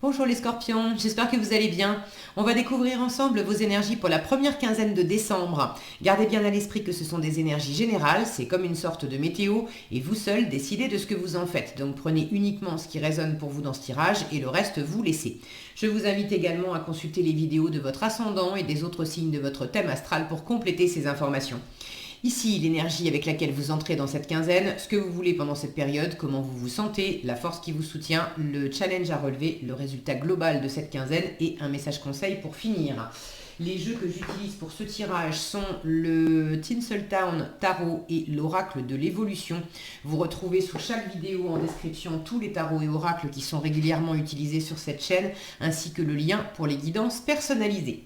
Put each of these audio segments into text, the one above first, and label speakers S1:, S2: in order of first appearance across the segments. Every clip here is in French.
S1: Bonjour les scorpions, j'espère que vous allez bien. On va découvrir ensemble vos énergies pour la première quinzaine de décembre. Gardez bien à l'esprit que ce sont des énergies générales, c'est comme une sorte de météo et vous seul décidez de ce que vous en faites. Donc prenez uniquement ce qui résonne pour vous dans ce tirage et le reste vous laissez. Je vous invite également à consulter les vidéos de votre ascendant et des autres signes de votre thème astral pour compléter ces informations. Ici, l'énergie avec laquelle vous entrez dans cette quinzaine, ce que vous voulez pendant cette période, comment vous vous sentez, la force qui vous soutient, le challenge à relever, le résultat global de cette quinzaine et un message conseil pour finir. Les jeux que j'utilise pour ce tirage sont le Tinseltown Tarot et l'Oracle de l'évolution. Vous retrouvez sous chaque vidéo en description tous les tarots et oracles qui sont régulièrement utilisés sur cette chaîne, ainsi que le lien pour les guidances personnalisées.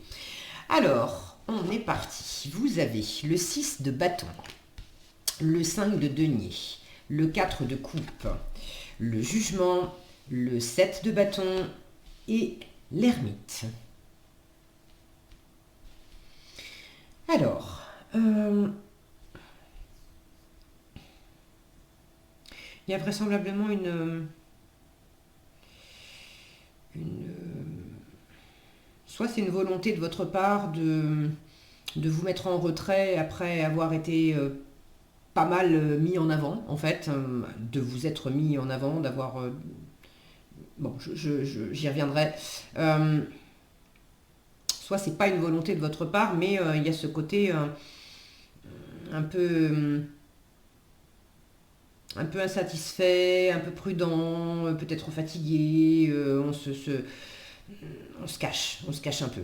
S1: Alors, on est parti. Vous avez le 6 de bâton, le 5 de denier, le 4 de coupe, le jugement, le 7 de bâton et l'ermite. Alors, il y a vraisemblablement soit c'est une volonté de votre part de vous mettre en retrait après avoir été pas mal mis en avant, en fait, de vous être mis en avant, d'avoir... bon, j'y reviendrai. Soit c'est pas une volonté de votre part, mais il y a ce côté un peu insatisfait, un peu prudent, peut-être fatigué, on se cache un peu.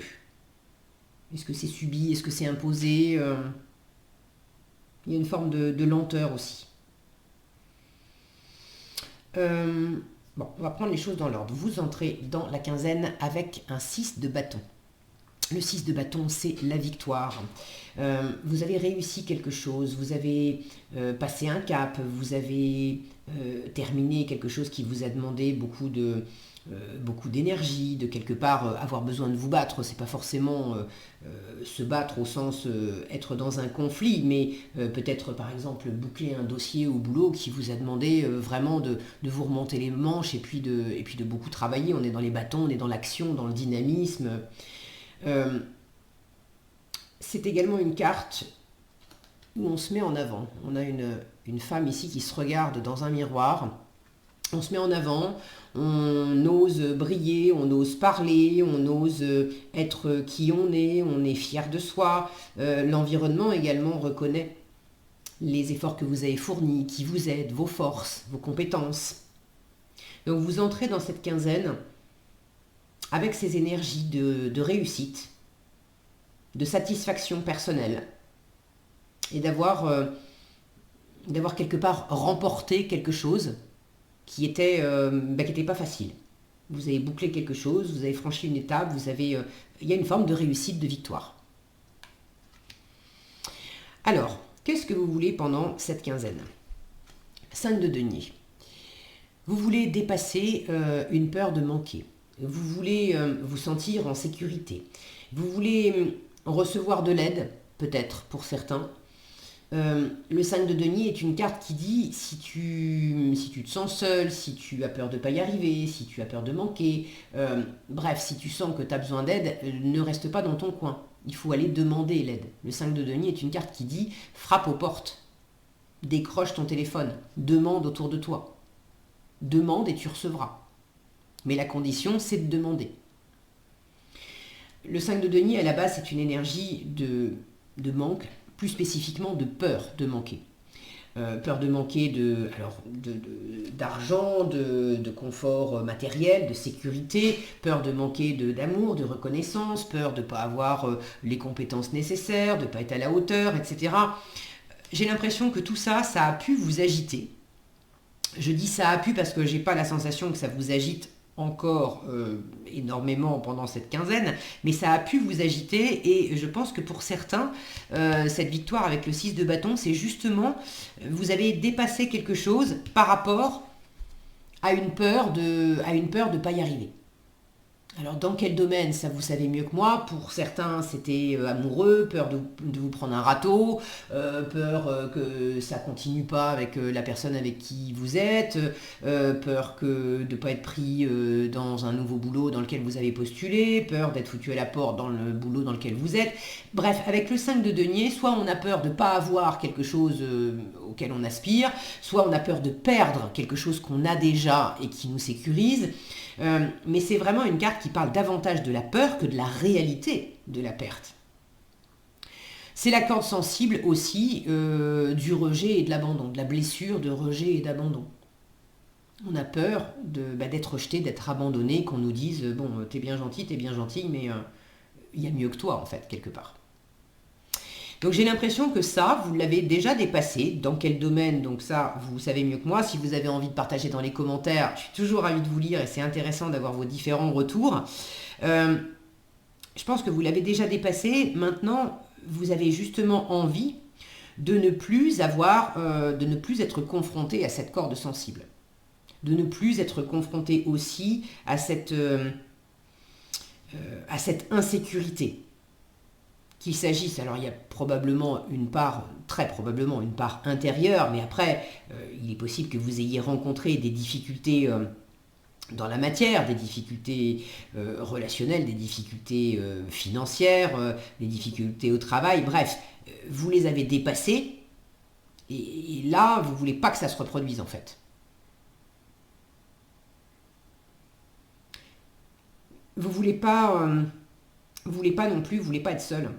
S1: Est-ce que c'est subi? Est-ce que c'est imposé? Il y a une forme de lenteur aussi. Bon, on va prendre les choses dans l'ordre. Vous entrez dans la quinzaine avec un 6 de bâton. Le 6 de bâton, c'est la victoire. Vous avez réussi quelque chose, vous avez passé un cap, vous avez terminé quelque chose qui vous a demandé beaucoup d'énergie, de quelque part avoir besoin de vous battre. C'est pas forcément se battre au sens être dans un conflit, mais peut-être par exemple boucler un dossier au boulot qui vous a demandé vraiment de vous remonter les manches et puis de beaucoup travailler. On est dans les bâtons, on est dans l'action, dans le dynamisme. C'est également une carte où on se met en avant. On a une femme ici qui se regarde dans un miroir. On se met en avant, on ose briller, on ose parler, on ose être qui on est fier de soi. L'environnement également reconnaît les efforts que vous avez fournis, qui vous êtes, vos forces, vos compétences. Donc vous entrez dans cette quinzaine avec ces énergies de réussite, de satisfaction personnelle, et d'avoir quelque part remporté quelque chose qui était pas facile. Vous avez bouclé quelque chose, vous avez franchi une étape, il y a une forme de réussite, de victoire. Alors, qu'est-ce que vous voulez pendant cette quinzaine? 5 de denier. Vous voulez dépasser une peur de manquer. Vous voulez vous sentir en sécurité. Vous voulez recevoir de l'aide, peut-être, pour certains. Le 5 de denier est une carte qui dit si tu te sens seul, si tu as peur de ne pas y arriver, si tu as peur de manquer, bref, si tu sens que tu as besoin d'aide, ne reste pas dans ton coin. Il faut aller demander l'aide. Le 5 de denier est une carte qui dit frappe aux portes, décroche ton téléphone, demande autour de toi. Demande et tu recevras. Mais la condition, c'est de demander. Le 5 de denier, à la base, c'est une énergie de manque, plus spécifiquement de peur de manquer. Peur de manquer d'argent, de confort matériel, de sécurité, peur de manquer d'amour, de reconnaissance, peur de ne pas avoir les compétences nécessaires, de ne pas être à la hauteur, etc. J'ai l'impression que tout ça, ça a pu vous agiter. Je dis ça a pu parce que j'ai pas la sensation que ça vous agite encore énormément pendant cette quinzaine, mais ça a pu vous agiter et je pense que pour certains, cette victoire avec le 6 de bâton, c'est justement, vous avez dépassé quelque chose par rapport à une peur de pas y arriver. Alors, dans quel domaine, ça vous savez mieux que moi. Pour certains, c'était amoureux, peur de vous prendre un râteau, peur que ça continue pas avec la personne avec qui vous êtes, peur de ne pas être pris dans un nouveau boulot dans lequel vous avez postulé, peur d'être foutu à la porte dans le boulot dans lequel vous êtes. Bref, avec le 5 de denier, soit on a peur de ne pas avoir quelque chose auquel on aspire, soit on a peur de perdre quelque chose qu'on a déjà et qui nous sécurise. Mais c'est vraiment une carte qui parle davantage de la peur que de la réalité de la perte. C'est la corde sensible aussi du rejet et de l'abandon, de la blessure de rejet et d'abandon. On a peur d'être rejeté, d'être abandonné, qu'on nous dise bon, t'es bien gentil, mais il y a mieux que toi en fait, quelque part. Donc j'ai l'impression que ça, vous l'avez déjà dépassé. Dans quel domaine? Donc ça, vous savez mieux que moi. Si vous avez envie de partager dans les commentaires, je suis toujours ravie de vous lire et c'est intéressant d'avoir vos différents retours. Je pense que vous l'avez déjà dépassé. Maintenant, vous avez justement envie de ne plus être confronté à cette corde sensible. De ne plus être confronté aussi à cette insécurité. Qu'il s'agisse, alors il y a très probablement une part intérieure, mais après, il est possible que vous ayez rencontré des difficultés dans la matière, des difficultés relationnelles, des difficultés financières, des difficultés au travail, bref, vous les avez dépassées, et là, vous ne voulez pas que ça se reproduise en fait. Vous ne voulez pas non plus, vous ne voulez pas être seul.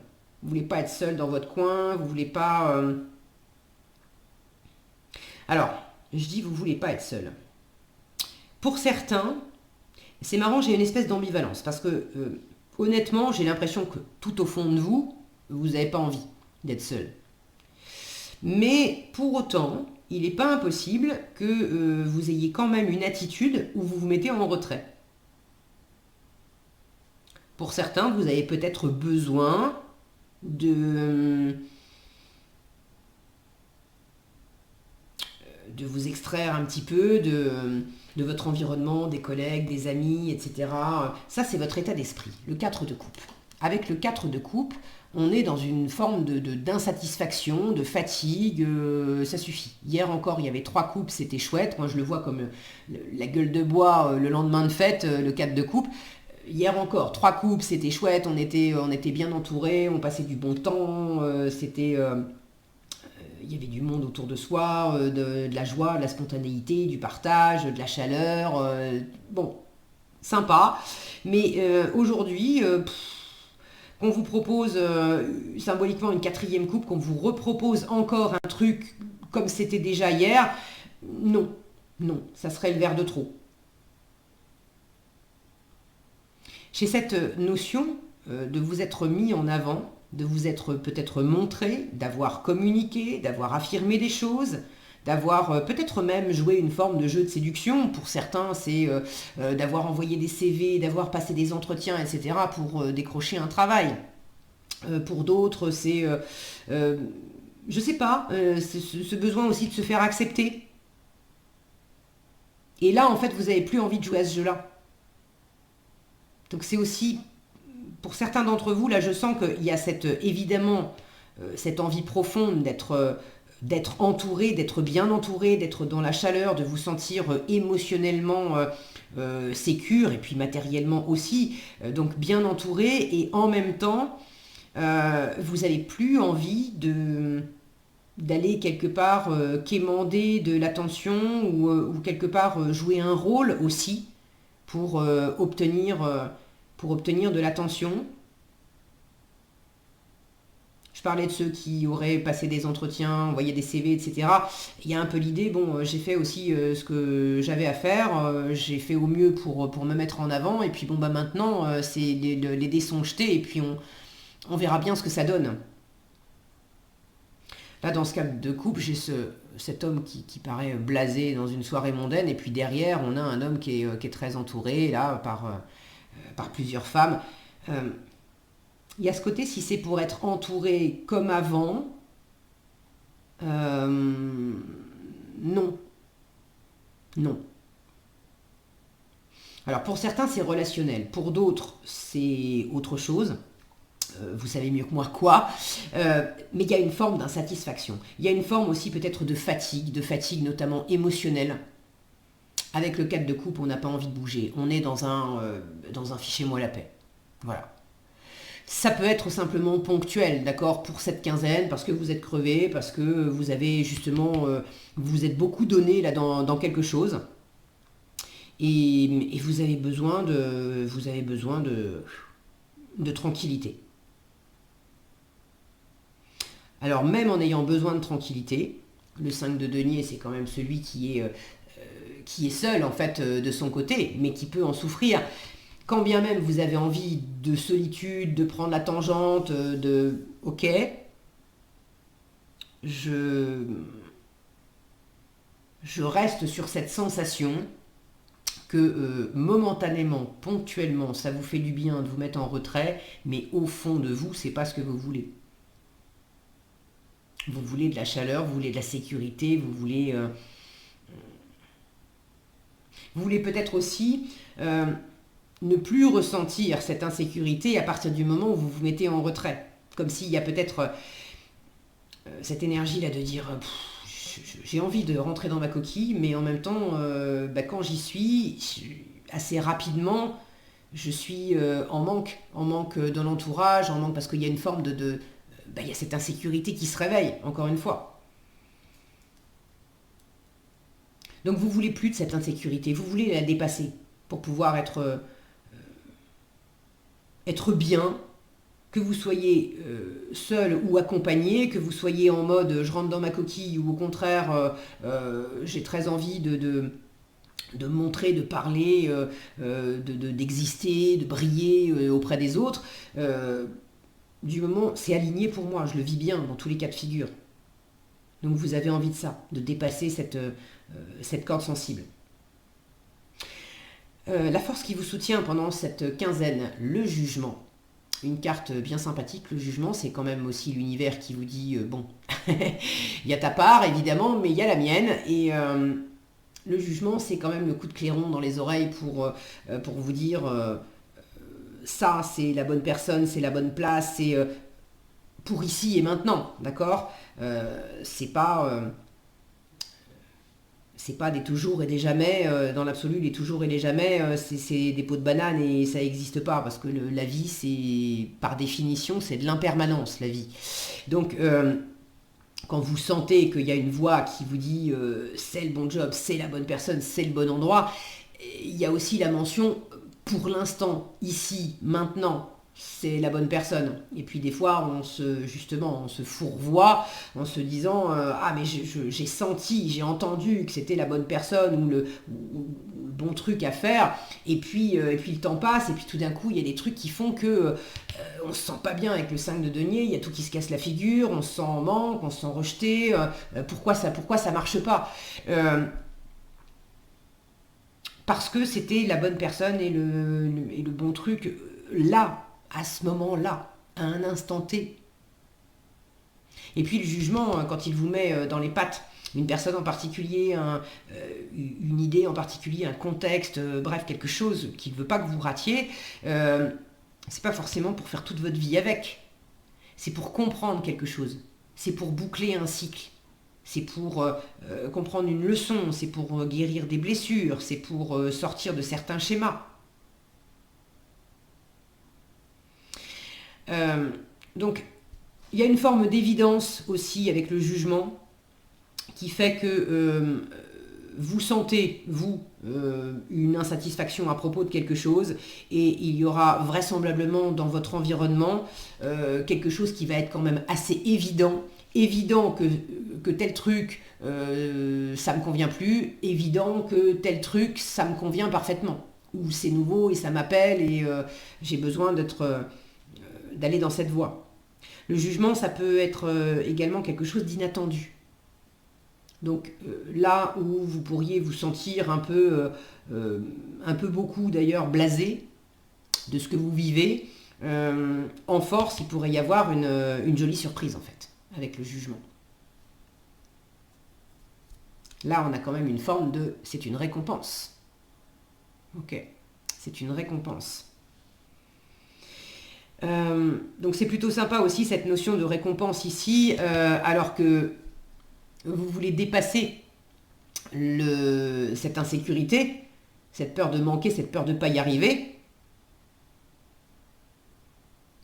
S1: Vous voulez pas être seul dans votre coin, vous voulez pas... Alors, je dis vous voulez pas être seul. Pour certains, c'est marrant, j'ai une espèce d'ambivalence, parce que honnêtement, j'ai l'impression que tout au fond de vous, vous n'avez pas envie d'être seul. Mais pour autant, il n'est pas impossible que vous ayez quand même une attitude où vous vous mettez en retrait. Pour certains, vous avez peut-être besoin de vous extraire un petit peu de votre environnement, des collègues, des amis, etc. Ça, c'est votre état d'esprit, le 4 de coupe. Avec le 4 de coupe, on est dans une forme d'insatisfaction, de fatigue, ça suffit. Hier encore, il y avait 3 coupes, c'était chouette. Moi, je le vois comme la gueule de bois le lendemain de fête, le 4 de coupe. Hier encore, 3 coupes, c'était chouette, on était bien entourés, on passait du bon temps, il y avait du monde autour de soi, de la joie, de la spontanéité, du partage, de la chaleur, bon, sympa. Mais aujourd'hui, qu'on vous propose symboliquement une 4e coupe, qu'on vous repropose encore un truc comme c'était déjà hier, non, ça serait le verre de trop. J'ai cette notion de vous être mis en avant, de vous être peut-être montré, d'avoir communiqué, d'avoir affirmé des choses, d'avoir peut-être même joué une forme de jeu de séduction. Pour certains, c'est d'avoir envoyé des CV, d'avoir passé des entretiens, etc. pour décrocher un travail. Pour d'autres, c'est, je sais pas, ce besoin aussi de se faire accepter. Et là, en fait, vous n'avez plus envie de jouer à ce jeu-là. Donc c'est aussi, pour certains d'entre vous, là je sens qu'il y a évidemment cette envie profonde d'être entouré, d'être bien entouré, d'être dans la chaleur, de vous sentir émotionnellement sécure et puis matériellement aussi, donc bien entouré, et en même temps, vous n'avez plus envie d'aller quelque part quémander de l'attention ou quelque part jouer un rôle aussi pour obtenir de l'attention. Je parlais de ceux qui auraient passé des entretiens, envoyé des CV, etc. Il y a un peu l'idée, bon, j'ai fait aussi ce que j'avais à faire, j'ai fait au mieux pour me mettre en avant, et puis bon, bah maintenant, les dés sont jetés, et puis on verra bien ce que ça donne. Là, dans ce cas de couple, j'ai cet homme qui paraît blasé dans une soirée mondaine, et puis derrière, on a un homme qui est très entouré, là, par plusieurs femmes. Il y a ce côté, si c'est pour être entouré comme avant, non. Alors pour certains, c'est relationnel. Pour d'autres, c'est autre chose. Vous savez mieux que moi quoi. Mais il y a une forme d'insatisfaction. Il y a une forme aussi peut-être de fatigue notamment émotionnelle. Avec le 4 de coupe, on n'a pas envie de bouger. On est dans un fichez-moi la paix. Voilà. Ça peut être simplement ponctuel, d'accord, pour cette quinzaine, parce que vous êtes crevé, parce que vous avez justement, vous êtes beaucoup donné là dans quelque chose, et vous avez besoin de tranquillité. Alors même en ayant besoin de tranquillité, le 5 de denier, c'est quand même celui qui est seul en fait de son côté, mais qui peut en souffrir. Quand bien même vous avez envie de solitude, de prendre la tangente, ok, je reste sur cette sensation que momentanément, ponctuellement, ça vous fait du bien de vous mettre en retrait, mais au fond de vous, c'est pas ce que vous voulez. Vous voulez de la chaleur, vous voulez de la sécurité, vous voulez peut-être aussi ne plus ressentir cette insécurité à partir du moment où vous vous mettez en retrait. Comme s'il y a peut-être cette énergie-là de dire j'ai envie de rentrer dans ma coquille, mais en même temps, quand j'y suis, assez rapidement, je suis en manque de l'entourage, en manque parce qu'il y a une forme il y a cette insécurité qui se réveille, encore une fois. Donc vous voulez plus de cette insécurité, vous voulez la dépasser pour pouvoir être bien, que vous soyez seul ou accompagné, que vous soyez en mode je rentre dans ma coquille ou au contraire j'ai très envie de montrer, de parler, d'exister, de briller auprès des autres. Du moment, c'est aligné pour moi, je le vis bien dans tous les cas de figure. Donc vous avez envie de ça, de dépasser cette corde sensible. La force qui vous soutient pendant cette quinzaine, le jugement. Une carte bien sympathique, le jugement, c'est quand même aussi l'univers qui vous dit, bon, il y a ta part évidemment, mais il y a la mienne. Et le jugement, c'est quand même le coup de clairon dans les oreilles pour vous dire, ça c'est la bonne personne, c'est la bonne place, c'est pour ici et maintenant, d'accord. C'est pas des toujours et des jamais, dans l'absolu, les toujours et les jamais, c'est des pots de banane et ça n'existe pas, parce que la vie, c'est, par définition, c'est de l'impermanence, la vie. Donc, quand vous sentez qu'il y a une voix qui vous dit c'est le bon job, c'est la bonne personne, c'est le bon endroit, il y a aussi la mention pour l'instant, ici, maintenant, c'est la bonne personne. Et puis des fois, on se fourvoie en se disant ah mais j'ai senti, j'ai entendu que c'était la bonne personne ou le bon truc à faire. Et puis le temps passe et puis tout d'un coup, il y a des trucs qui font que on se sent pas bien avec le 5 de denier. Il y a tout qui se casse la figure, on se sent en manque, on se sent rejeté. Pourquoi ça marche pas parce que c'était la bonne personne et le bon truc là, à ce moment-là, à un instant T. Et puis le jugement, quand il vous met dans les pattes une personne en particulier, une idée en particulier, un contexte, bref, quelque chose qu'il ne veut pas que vous ratiez, c'est pas forcément pour faire toute votre vie avec. C'est pour comprendre quelque chose. C'est pour boucler un cycle. C'est pour comprendre une leçon, c'est pour guérir des blessures, c'est pour sortir de certains schémas. Donc, il y a une forme d'évidence aussi avec le jugement qui fait que vous sentez, vous, une insatisfaction à propos de quelque chose et il y aura vraisemblablement dans votre environnement quelque chose qui va être quand même assez évident que tel truc ça me convient plus, évident que tel truc ça me convient parfaitement, ou c'est nouveau et ça m'appelle et j'ai besoin d'aller dans cette voie. Le jugement, ça peut être également quelque chose d'inattendu. Donc là où vous pourriez vous sentir un peu beaucoup d'ailleurs blasé de ce que vous vivez, en force, il pourrait y avoir une jolie surprise en fait, avec le jugement. Là, on a quand même une forme de... c'est une récompense. Ok. c'est une récompense. Donc c'est plutôt sympa aussi cette notion de récompense ici, alors que vous voulez dépasser cette insécurité, cette peur de manquer, cette peur de ne pas y arriver.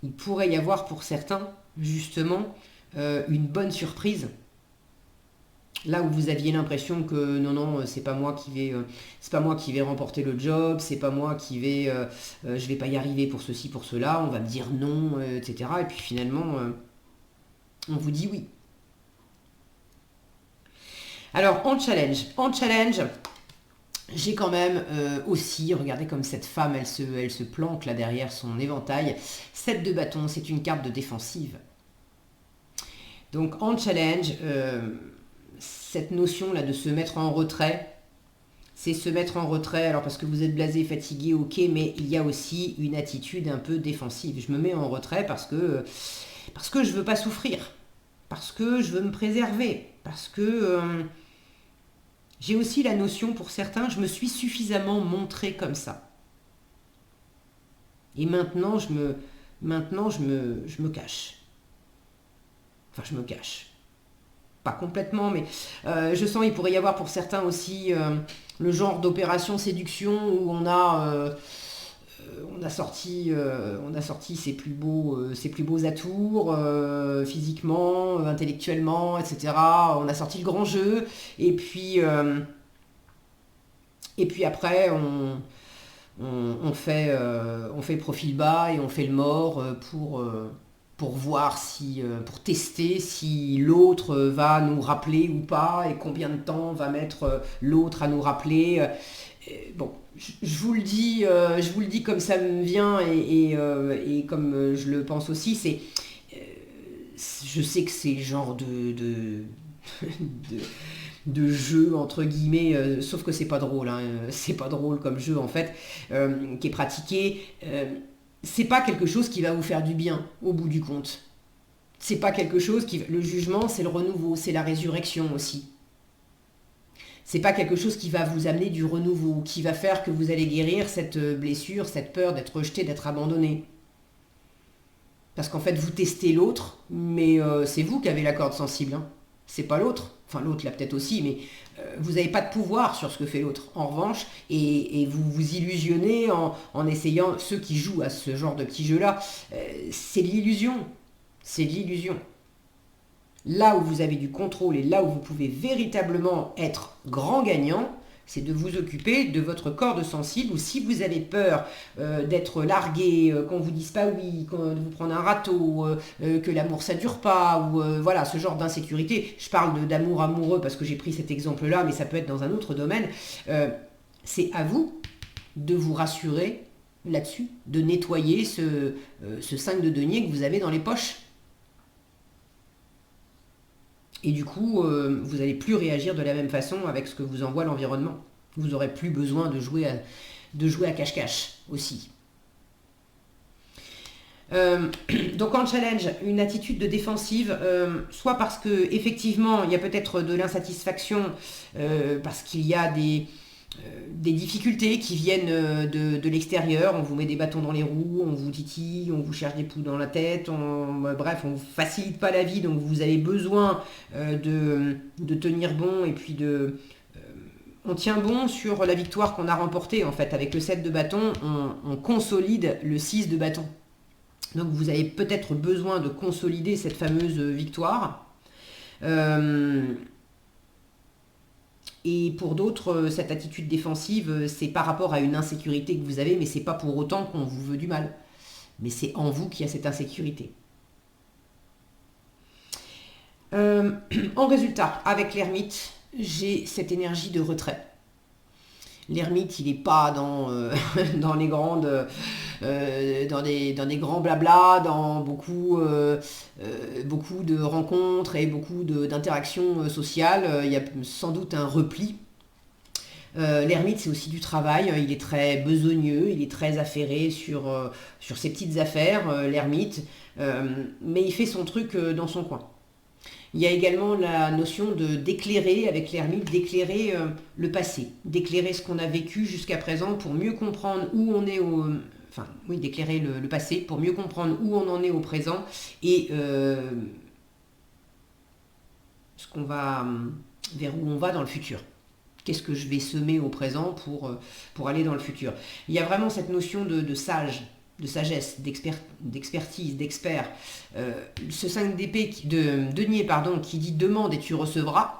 S1: Il pourrait y avoir pour certains, justement, une bonne surprise. Là où vous aviez l'impression que non, c'est pas moi qui vais remporter le job, c'est pas moi je vais pas y arriver pour ceci, pour cela, on va me dire non, etc. Et puis finalement, on vous dit oui. Alors en challenge, j'ai quand même aussi, regardez comme cette femme, elle se planque là derrière son éventail. 7 de bâton, c'est une carte de défensive. Donc en challenge, cette notion là de se mettre en retrait, c'est se mettre en retrait, alors parce que vous êtes blasé, fatigué, ok, mais il y a aussi une attitude un peu défensive. Je me mets en retrait parce que je veux pas souffrir, parce que je veux me préserver, parce que j'ai aussi la notion, pour certains, je me suis suffisamment montré comme ça. Et maintenant, je me cache. Enfin, je me cache. Pas complètement, mais je sens qu'il pourrait y avoir pour certains aussi le genre d'opération séduction où on a sorti ses plus beaux atours, physiquement, intellectuellement, etc. On a sorti le grand jeu, et puis après on fait profil bas et on fait le mort pour voir pour tester si l'autre va nous rappeler ou pas, et combien de temps va mettre l'autre à nous rappeler. Bon, je vous le dis comme ça me vient, et comme je le pense aussi, je sais que c'est le genre de jeu entre guillemets, sauf que c'est pas drôle, hein, c'est pas drôle comme jeu en fait, qui est pratiqué. C'est pas quelque chose qui va vous faire du bien au bout du compte. C'est pas quelque chose le jugement, c'est le renouveau, c'est la résurrection aussi. C'est pas quelque chose qui va vous amener du renouveau, qui va faire que vous allez guérir cette blessure, cette peur d'être rejeté, d'être abandonné. Parce qu'en fait, vous testez l'autre, mais c'est vous qui avez la corde sensible, hein. C'est pas l'autre. Enfin, l'autre l'a peut-être aussi, mais vous n'avez pas de pouvoir sur ce que fait l'autre. En revanche, et vous vous illusionnez en essayant, ceux qui jouent à ce genre de petits jeux-là, c'est de l'illusion. C'est de l'illusion. Là où vous avez du contrôle et là où vous pouvez véritablement être grand gagnant, c'est de vous occuper de votre corde sensible, ou si vous avez peur d'être largué, qu'on vous dise pas oui, de vous prendre un râteau, que l'amour ça dure pas, ou voilà, ce genre d'insécurité. Je parle d'amour amoureux parce que j'ai pris cet exemple-là, mais ça peut être dans un autre domaine. C'est à vous de vous rassurer là-dessus, de nettoyer ce 5 de denier que vous avez dans les poches. Et du coup, vous n'allez plus réagir de la même façon avec ce que vous envoie l'environnement. Vous n'aurez plus besoin de jouer à cache-cache aussi. Donc en challenge, une attitude de défensive, soit parce que effectivement il y a peut-être de l'insatisfaction, parce qu'il y a des difficultés qui viennent de l'extérieur, on vous met des bâtons dans les roues, on vous titille, on vous cherche des poux dans la tête, bref, on ne vous facilite pas la vie, donc vous avez besoin de tenir bon, et puis on tient bon sur la victoire qu'on a remportée en fait. Avec le 7 de bâton, on consolide le 6 de bâton. Donc vous avez peut-être besoin de consolider cette fameuse victoire. Et pour d'autres, cette attitude défensive, c'est par rapport à une insécurité que vous avez, mais c'est pas pour autant qu'on vous veut du mal. Mais c'est en vous qu'il y a cette insécurité. En résultat, avec l'ermite, j'ai cette énergie de retrait. L'ermite, il n'est pas dans les grandes, dans des grands blabla, dans beaucoup de rencontres et beaucoup d'interactions sociales. Il y a sans doute un repli. L'ermite, c'est aussi du travail. Il est très besogneux, il est très affairé sur ses petites affaires, l'ermite. Mais il fait son truc dans son coin. Il y a également la notion d'éclairer, avec l'ermite, d'éclairer le passé, d'éclairer ce qu'on a vécu jusqu'à présent pour mieux comprendre où on est Enfin, oui, d'éclairer le passé pour mieux comprendre où on en est au présent et vers où on va dans le futur. Qu'est-ce que je vais semer au présent pour aller dans le futur. Il y a vraiment cette notion de sage, de sagesse, d'expertise, d'expert. Ce 5 d'épée, de denier, qui dit demande et tu recevras.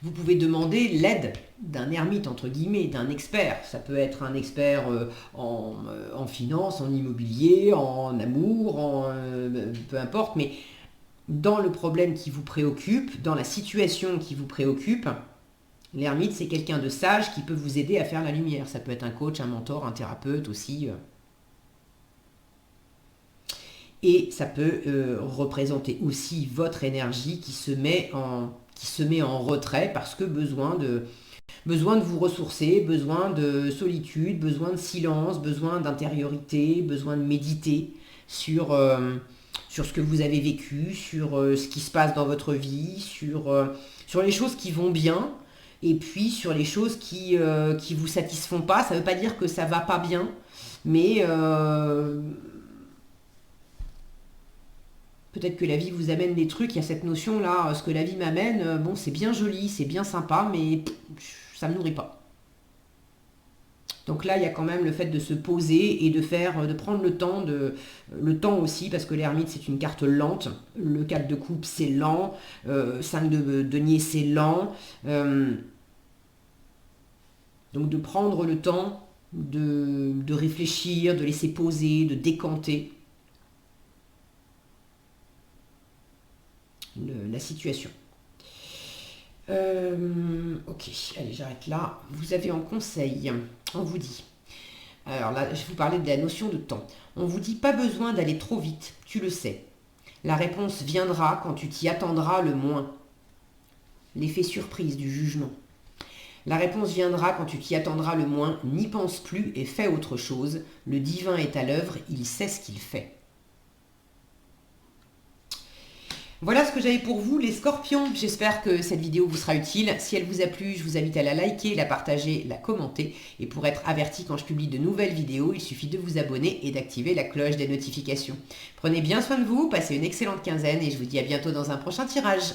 S1: Vous pouvez demander l'aide d'un ermite, entre guillemets, d'un expert. Ça peut être un expert en finance, en immobilier, en amour, peu importe, mais dans le problème qui vous préoccupe, dans la situation qui vous préoccupe, l'ermite, c'est quelqu'un de sage qui peut vous aider à faire la lumière. Ça peut être un coach, un mentor, un thérapeute aussi. Et ça peut représenter aussi votre énergie qui se met en retrait parce que besoin de vous ressourcer, besoin de solitude, besoin de silence, besoin d'intériorité, besoin de méditer sur ce que vous avez vécu, sur ce qui se passe dans votre vie, sur les choses qui vont bien, et puis sur les choses qui vous satisfont pas. Ça ne veut pas dire que ça va pas bien, mais peut-être que la vie vous amène des trucs. Il y a cette notion-là, ce que la vie m'amène, bon, c'est bien joli, c'est bien sympa, mais ça ne me nourrit pas. Donc là, il y a quand même le fait de se poser et de prendre le temps aussi, parce que l'ermite, c'est une carte lente. Le 4 de coupe, c'est lent. 5 de denier, c'est lent. Donc de prendre le temps de réfléchir, de laisser poser, de décanter la situation. Ok, allez, j'arrête là. Vous avez en conseil, on vous dit. Alors là, je vous parlais de la notion de temps. On vous dit pas besoin d'aller trop vite, tu le sais. La réponse viendra quand tu t'y attendras le moins. L'effet surprise du jugement. La réponse viendra quand tu t'y attendras le moins. N'y pense plus et fais autre chose. Le divin est à l'œuvre, il sait ce qu'il fait. Voilà ce que j'avais pour vous, les scorpions. J'espère que cette vidéo vous sera utile. Si elle vous a plu, je vous invite à la liker, la partager, la commenter. Et pour être averti quand je publie de nouvelles vidéos, il suffit de vous abonner et d'activer la cloche des notifications. Prenez bien soin de vous, passez une excellente quinzaine et je vous dis à bientôt dans un prochain tirage.